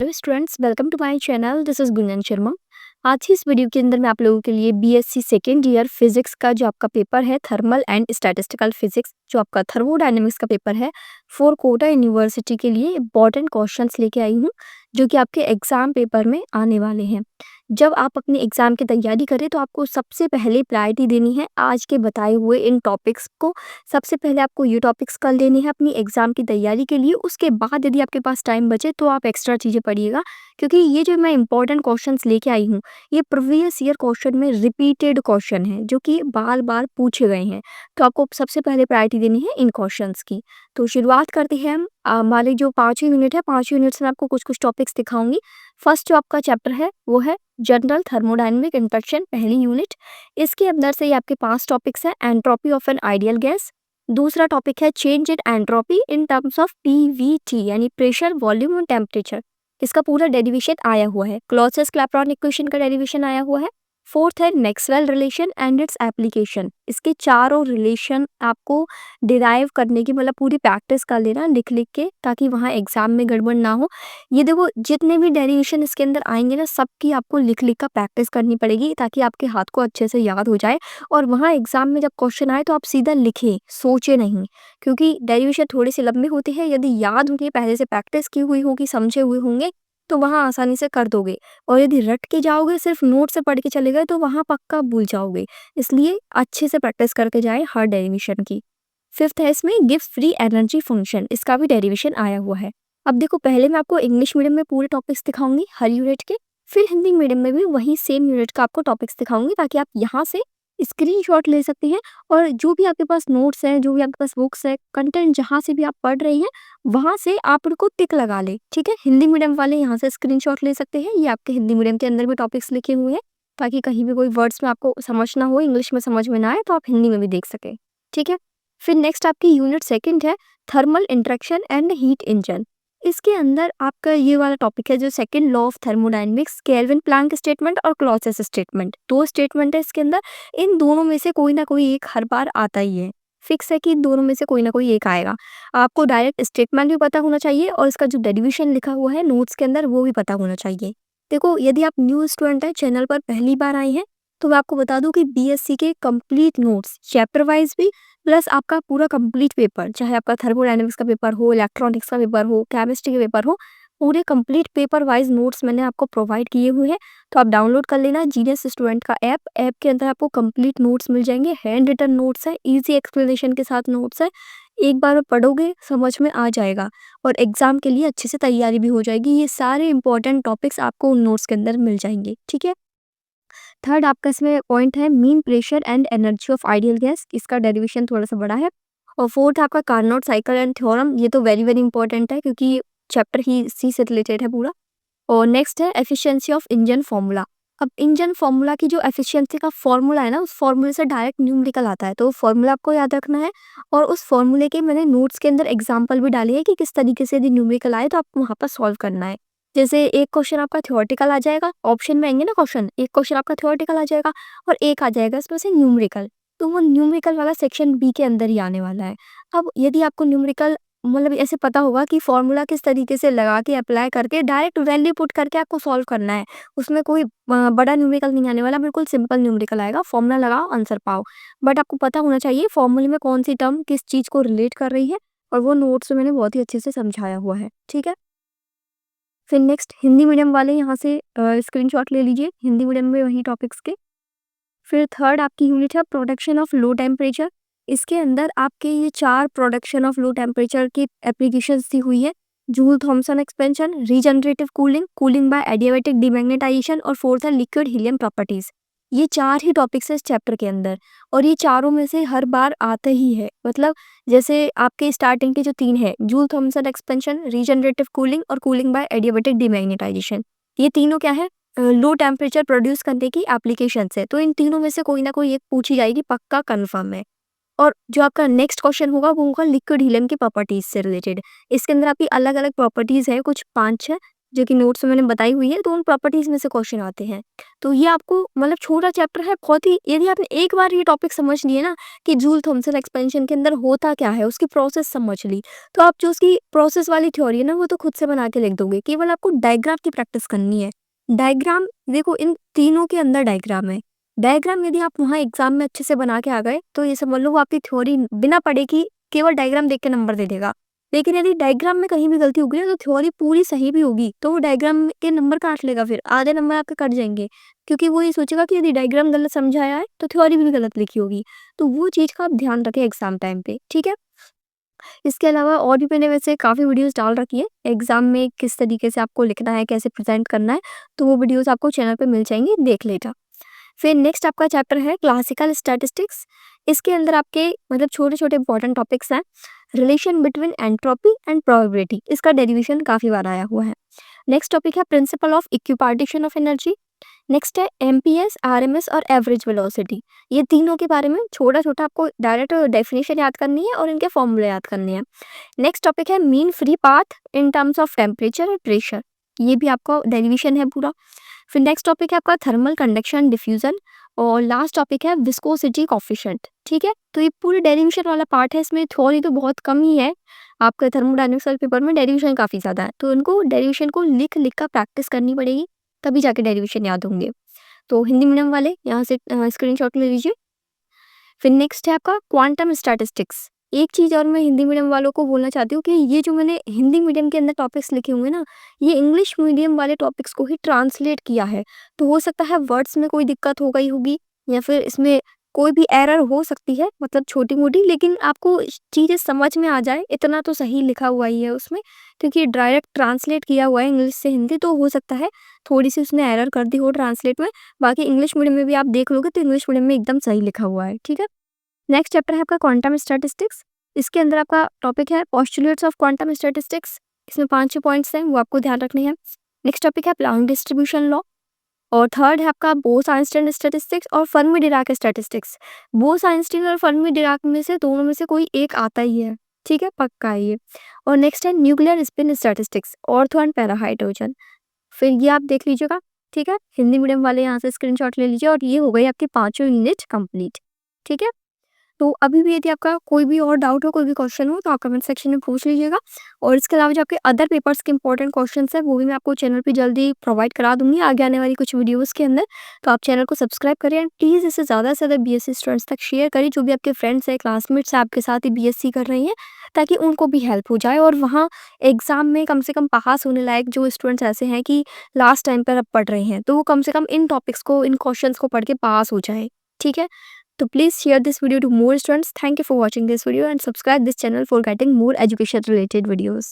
Hello students, welcome to my channel. This is Gunjan Sharma. आज की इस वीडियो के अंदर मैं आप लोगों के लिए बीएससी सेकेंड ईयर फिजिक्स का जो आपका पेपर है, थर्मल एंड स्टैटिस्टिकल फिजिक्स, जो आपका थर्मोडायनेमिक्स का पेपर है, फॉर कोटा यूनिवर्सिटी के लिए इंपॉर्टेंट क्वेश्चंस लेके आई हूँ, जो कि आपके एग्जाम पेपर में आने वाले हैं। जब आप अपने एग्जाम की तैयारी करें तो आपको सबसे पहले प्रायोरिटी देनी है आज के बताए हुए इन टॉपिक्स को। सबसे पहले आपको ये टॉपिक्स कर लेने हैं अपनी एग्जाम की तैयारी के लिए। उसके बाद यदि आपके पास टाइम बचे तो आप एक्स्ट्रा चीज़ें पढ़िएगा, क्योंकि ये जो मैं इंपॉर्टेंट क्वेश्चंस लेके आई हूँ, ये प्रीवियस ईयर क्वेश्चन में रिपीटेड क्वेश्चन है, जो कि बार बार पूछे गए हैं। तो आपको सबसे पहले प्रायोरिटी देनी है इन क्वेश्चंस की। तो शुरुआत करते हैं हम। हमारे जो 5 यूनिट है, 5 यूनिट्स में आपको कुछ कुछ टॉपिक्स दिखाऊंगी। फर्स्ट जो आपका चैप्टर है वो है जनरल थर्मोडायनेमिक इंट्रैक्शन, पहली यूनिट। इसके अंदर से ये आपके 5 टॉपिक्स हैं। Entropy of an ideal gas. दूसरा टॉपिक है change in entropy in terms of Pvt, यानी प्रेशर, वॉल्यूम और टेम्परेचर। इसका पूरा डेरिवेशन आया हुआ है। क्लॉसियस क्लैपेरॉन इक्वेशन का डेरिवेशन आया हुआ है। फोर्थ है Maxwell relation and its application. इसके चारों रिलेशन आपको डिराइव करने की, मतलब पूरी प्रैक्टिस कर लेना लिख लिख के, ताकि वहाँ एग्जाम में गड़बड़ ना हो। ये देखो, जितने भी डेरिवेशन इसके अंदर आएंगे ना, सबकी आपको लिख लिख कर प्रैक्टिस करनी पड़ेगी, ताकि आपके हाथ को अच्छे से याद हो जाए। और वहाँ एग्जाम में जब क्वेश्चन आए तो आप सीधा लिखें, सोचे नहीं, क्योंकि डेरिवेशन थोड़े से लंबे होते हैं। यदि याद होंगे, पहले से प्रैक्टिस की हुई होगी, समझे हुए होंगे, तो वहाँ आसानी से कर दोगे। और यदि रट के जाओगे, सिर्फ नोट से पढ़ के चले गए, तो वहाँ पक्का भूल जाओगे। इसलिए अच्छे से प्रैक्टिस करके जाए हर डेरिवेशन की। फिफ्थ है इसमें गिव फ्री एनर्जी फंक्शन। इसका भी डेरिवेशन आया हुआ है। अब देखो, पहले मैं आपको इंग्लिश मीडियम में पूरे टॉपिक्स दिखाऊंगी हर यूनिट के, फिर हिंदी मीडियम में भी वही सेम यूनिट का आपको टॉपिक्स दिखाऊंगी, ताकि आप यहाँ से स्क्रीनशॉट ले सकते हैं। और जो भी आपके पास नोट्स हैं, जो भी आपके पास बुक्स है, कंटेंट जहाँ से भी आप पढ़ रहे हैं, वहाँ से आप उनको टिक लगा ले। ठीक है, हिंदी मीडियम वाले यहाँ से स्क्रीनशॉट ले सकते हैं। ये आपके हिंदी मीडियम के अंदर भी टॉपिक्स लिखे हुए हैं, ताकि कहीं भी कोई वर्ड्स में आपको समझ ना हो, इंग्लिश में समझ में ना आए, तो आप हिंदी में भी देख सकें। ठीक है। फिर नेक्स्ट आपकी यूनिट सेकंड है thermal interaction and heat engine. इसके अंदर आपका ये वाला टॉपिक है, जो second law of thermodynamics, Kelvin Planck statement और क्लॉसियस स्टेटमेंट। दो स्टेटमेंट है इसके अंदर। इन दोनों में से कोई ना कोई एक हर बार आता ही है। फिक्स है कि इन दोनों में से कोई ना कोई एक आएगा। आपको डायरेक्ट स्टेटमेंट भी पता होना चाहिए, और इसका जो डेरिवेशन लिखा हुआ है नोट्स के अंदर, वो भी पता होना चाहिए। देखो, यदि आप न्यू स्टूडेंट हैं, चैनल पर पहली बार आए हैं, तो मैं आपको बता दूं कि बीएससी के कंप्लीट नोट्स, चैप्टर वाइज भी, प्लस आपका पूरा कंप्लीट पेपर, चाहे आपका थर्मोडायनेमिक्स का पेपर हो, इलेक्ट्रॉनिक्स का पेपर हो, केमिस्ट्री का पेपर हो, पूरे कंप्लीट पेपर वाइज नोट्स मैंने आपको प्रोवाइड किए हुए हैं। तो आप डाउनलोड कर लेना जीनियस स्टूडेंट का ऐप के अंदर आपको कंप्लीट नोट्स मिल जाएंगे। हैंड रिटन नोट्स है, इजी एक्सप्लेनेशन के साथ नोट्स है। एक बार में पढ़ोगे, समझ में आ जाएगा, और एग्जाम के लिए अच्छे से तैयारी भी हो जाएगी। ये सारे इंपॉर्टेंट टॉपिक्स आपको उन नोट्स के अंदर मिल जाएंगे। ठीक है। थर्ड आपका इसमें पॉइंट है mean pressure and energy of ideal gas. इसका डेरिवेशन थोड़ा सा बड़ा है। और फोर्थ आपका कार्नोट साइकिल एंड थ्योरम। ये तो वेरी वेरी इंपॉर्टेंट है, क्योंकि चैप्टर ही इसी से रिलेटेड है पूरा। और नेक्स्ट है एफिशिएंसी ऑफ इंजन फार्मूला। अब इंजन फार्मूला की जो एफिशिएंसी का फार्मूला है ना, उस फार्मूले से डायरेक्ट न्यूमेरिकल आता है, तो वो फार्मूला आपको याद रखना है। और उस फार्मूले के मैंने नोट्स के अंदर एग्जाम्पल भी डाले हैं कि किस तरीके से यदि न्यूमेरिकल आए तो आपको वहाँ पर सॉल्व करना है। जैसे एक क्वेश्चन आपका थ्योरेटिकल आ जाएगा, ऑप्शन में आएंगे ना क्वेश्चन, एक क्वेश्चन आपका थ्योरेटिकल आ जाएगा और एक आ जाएगा इसमें से न्यूमेरिकल। तो वो न्यूमेरिकल वाला सेक्शन बी के अंदर ही आने वाला है। अब यदि आपको न्यूमेरिकल, मतलब ऐसे पता होगा कि फॉर्मूला किस तरीके से लगा के अप्लाई करके डायरेक्ट वैल्यू पुट करके आपको सॉल्व करना है, उसमें कोई बड़ा न्यूमेरिकल नहीं आने वाला, बिल्कुल सिंपल न्यूमेरिकल आएगा। फॉर्मूला लगाओ, आंसर पाओ। बट आपको पता होना चाहिए फॉर्मूले में कौन सी टर्म किस चीज़ को रिलेट कर रही है, और वो नोट्स में मैंने बहुत ही अच्छे से समझाया हुआ है। ठीक है। फिर नेक्स्ट हिंदी मीडियम वाले यहाँ से स्क्रीनशॉट ले लीजिए, हिंदी मीडियम में वही टॉपिक्स के। फिर थर्ड आपकी यूनिट है प्रोडक्शन ऑफ लो टेम्परेचर। इसके अंदर आपके ये 4 प्रोडक्शन ऑफ लो टेम्परेचर की एप्लीकेशंस दी हुई है। Joule Thomson expansion, regenerative cooling, cooling by adiabatic demagnetization, और फोर्थ है लिक्विड हीलियम प्रॉपर्टीज। ये 4 ही टॉपिक्स है इस चैप्टर के अंदर, और ये चारों में से हर बार आता ही है। मतलब जैसे आपके स्टार्टिंग के जो 3 है, Joule Thomson expansion, regenerative cooling और कूलिंग बाय एडियाबैटिक डिमैग्नेटाइजेशन, ये तीनों क्या है, लो टेम्परेचर प्रोड्यूस करने की एप्लीकेशन है। तो इन तीनों में से कोई ना कोई एक पूछी जाएगी, पक्का कंफर्म है। और जो आपका नेक्स्ट क्वेश्चन होगा वो होगा लिक्विड हीलियम की प्रॉपर्टीज से रिलेटेड। इसके अंदर आपकी अलग अलग प्रॉपर्टीज है, कुछ 5 है। जो कि नोट्स में मैंने बताई हुई है, तो उन प्रॉपर्टीज़ में से क्वेश्चन आते हैं। तो ये आपको मतलब छोटा चैप्टर है, बहुत ही यदि आपने एक बार ये टॉपिक समझ लिए ना कि जूल थॉम्सन एक्सपेंशन के अंदर होता क्या है, उसकी प्रोसेस समझ ली, तो आप जो उसकी प्रोसेस वाली थ्योरी है ना, वो तो खुद से बना के लिख दोगे। केवल आपको डायग्राम की प्रैक्टिस करनी है। डायग्राम देखो, इन तीनों के अंदर डायग्राम है। डायग्राम यदि आप वहाँ एग्ज़ाम में अच्छे से बना के आ गए, तो ये समझ लो वो आपकी थ्योरी बिना पढ़े कि केवल डायग्राम देख के नंबर दे देगा। लेकिन यदि डायग्राम में कहीं भी गलती होगी ना, तो थ्योरी पूरी सही भी होगी, तो वो डायग्राम के नंबर काट लेगा, फिर आधे नंबर आपके कट जाएँगे। क्योंकि वो ये सोचेगा कि यदि डायग्राम गलत समझाया है, तो थ्योरी भी गलत लिखी होगी। तो वो चीज़ का आप ध्यान रखें एग्ज़ाम टाइम पे, ठीक है? इसके अलावा और भी मैंने वैसे काफ़ी वीडियोज़ डाल रखी है, एग्ज़ाम में किस तरीके से आपको लिखना है, कैसे प्रेज़ेंट करना है, तो वो वीडियोज़ आपको चैनल पे मिल जाएँगी, देख लेना। फिर नेक्स्ट आपका चैप्टर है क्लासिकल स्टैटिस्टिक्स। इसके अंदर आपके मतलब छोटे-छोटे इंपॉर्टेंट टॉपिक्स हैं। Relation between entropy and probability, इसका डेरिवेशन काफ़ी बार आया हुआ है। नेक्स्ट टॉपिक है principle of equipartition of energy. Next है एमपीएस, आरएमएस और एवरेज वेलोसिटी। ये तीनों के बारे में छोटा-छोटा आपको डायरेक्ट डेफिनेशन याद करनी है और इनके फॉर्मूले याद करने हैं। नेक्स्ट टॉपिक है mean free path in terms of temperature और प्रेशर। ये भी आपका डेरिवेशन है पूरा। फिर नेक्स्ट टॉपिक है आपका थर्मल कंडक्शन डिफ्यूजन और लास्ट टॉपिक है विस्कोसिटी कोफिशिएंट। ठीक है, तो ये पूरी डेरिवेशन वाला पार्ट है, इसमें थ्योरी तो बहुत कम ही है। आपके थर्मोडायनेमिक्स वाले पेपर में डेरिवेशन काफ़ी ज़्यादा है, तो इनको डेरिवेशन को लिख लिख कर प्रैक्टिस करनी पड़ेगी, तभी जाके डेरिवेशन याद होंगे। तो हिंदी मीडियम वाले यहाँ से स्क्रीनशॉट ले लीजिए। फिर नेक्स्ट है आपका क्वांटम स्टैटिस्टिक्स। एक चीज़ और मैं हिंदी मीडियम वालों को बोलना चाहती हूँ कि ये जो मैंने हिंदी मीडियम के अंदर टॉपिक्स लिखे हुए हैं ना, ये इंग्लिश मीडियम वाले टॉपिक्स को ही ट्रांसलेट किया है। तो हो सकता है वर्ड्स में कोई दिक्कत हो गई होगी या फिर इसमें कोई भी एरर हो सकती है, मतलब छोटी-मोटी, लेकिन आपको चीज़ें समझ में आ जाए इतना तो सही लिखा हुआ ही है उसमें, क्योंकि डायरेक्ट ट्रांसलेट किया हुआ है इंग्लिश से हिंदी, तो हो सकता है थोड़ी-सी उसने एरर कर दी हो ट्रांसलेट में। बाकी इंग्लिश मीडियम में भी आप देख लोगे तो इंग्लिश मीडियम में एकदम सही लिखा हुआ है, ठीक है? नेक्स्ट चैप्टर है आपका क्वांटम स्टैटिस्टिक्स। इसके अंदर आपका टॉपिक है पोस्टुलेट्स ऑफ क्वांटम स्टैटिस्टिक्स। इसमें 5-6 पॉइंट्स हैं, वो आपको ध्यान रखने हैं। नेक्स्ट टॉपिक है प्लांक डिस्ट्रीब्यूशन लॉ और थर्ड है आपका बोस-आइंस्टाइन स्टैटिस्टिक्स और फर्मी-डिराक स्टैटिस्टिक्स। बोस-आइंस्टाइन और फर्मी-डिराक में से दोनों में से कोई एक आता ही है, ठीक है? पक्का है ये। और नेक्स्ट है nuclear spin statistics, ortho and para hydrogen. फिर ये आप देख लीजिएगा, ठीक है? हिंदी मीडियम वाले यहाँ से स्क्रीनशॉट ले लीजिए और ये हो गई आपकी पाँचों यूनिट कंप्लीट, ठीक है? तो अभी भी यदि आपका कोई भी और डाउट हो, कोई भी क्वेश्चन हो, तो आप कमेंट सेक्शन में पूछ लीजिएगा। और इसके अलावा जो आपके अदर पेपर्स के इंपॉर्टेंट क्वेश्चंस हैं, वो भी मैं आपको चैनल पे जल्दी प्रोवाइड करा दूँगी आगे आने वाली कुछ वीडियोज़ के अंदर। तो आप चैनल को सब्सक्राइब करें एंड प्लीज़ इसे ज़्यादा से ज़्यादा बीएससी स्टूडेंट्स तक शेयर करें, जो भी आपके फ्रेंड्स हैं, क्लासमेट्स हैं, आपके साथ ही बीएससी कर रही हैं, ताकि उनको भी हेल्प हो जाए और वहाँ एग्ज़ाम में कम से कम पास होने लायक जो स्टूडेंट्स ऐसे हैं कि लास्ट टाइम पर अब पढ़ रहे हैं, तो वो कम से कम इन टॉपिक्स को, इन क्वेश्चंस को पढ़ के पास हो जाए, ठीक है? So please share this video to more students. Thank you for watching this video and subscribe this channel for getting more education related videos.